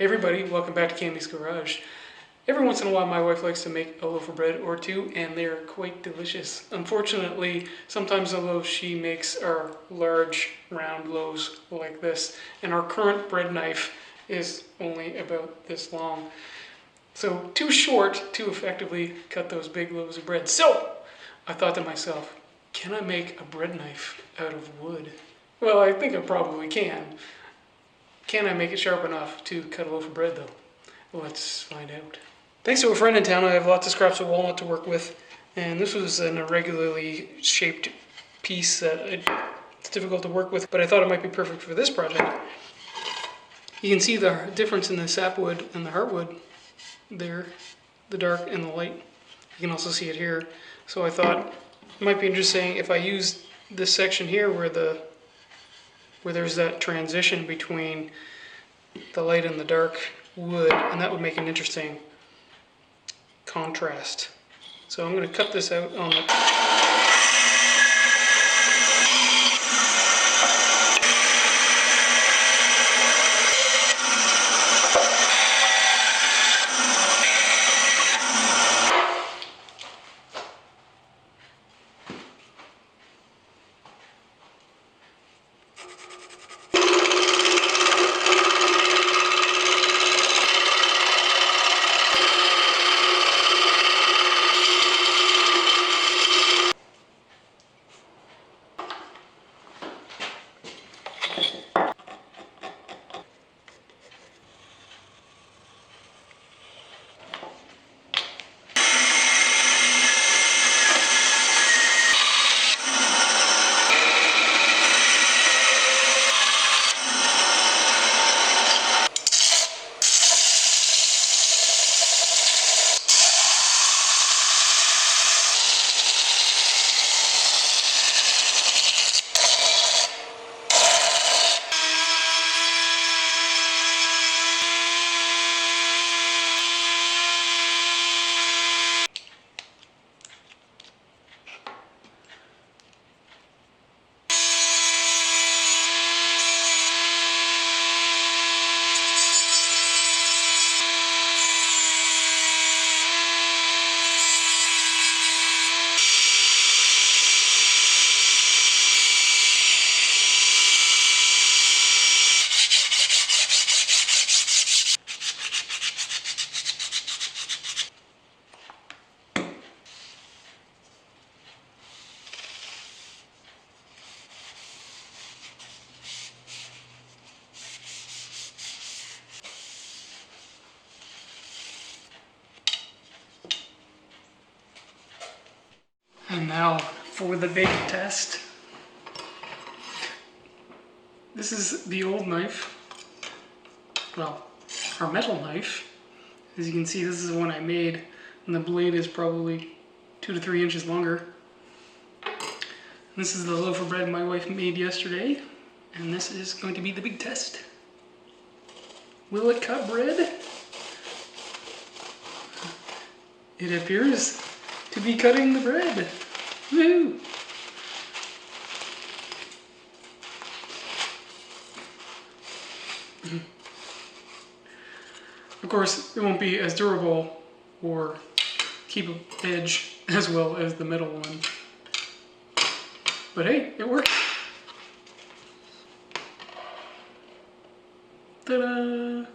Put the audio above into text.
Hey everybody, welcome back to Cammy's Garage. Every once in a while my wife likes to make a loaf of bread or two, and they're quite delicious. Unfortunately, sometimes the loaves she makes are large, round loaves like this, and our current bread knife is only about this long. So too short to effectively cut those big loaves of bread. So I thought to myself, can I make a bread knife out of wood? Well, I think I probably can. Can I make it sharp enough to cut a loaf of bread, though? Let's find out. Thanks to a friend in town, I have lots of scraps of walnut to work with, and this was an irregularly shaped piece that it's difficult to work with, but I thought it might be perfect for this project. You can see the difference in the sapwood and the heartwood there, the dark and the light. You can also see it here. So I thought it might be interesting if I use this section here where there's that transition between the light and the dark wood, and that would make an interesting contrast. So I'm going to cut this out on the... And now for the big test. This is the old knife. Well, our metal knife. As you can see, this is the one I made, and the blade is probably 2 to 3 inches longer. This is the loaf of bread my wife made yesterday, and this is going to be the big test. Will it cut bread? It appears to be cutting the bread. Woo! Of course, it won't be as durable or keep an edge as well as the metal one. But hey, it worked. Ta-da!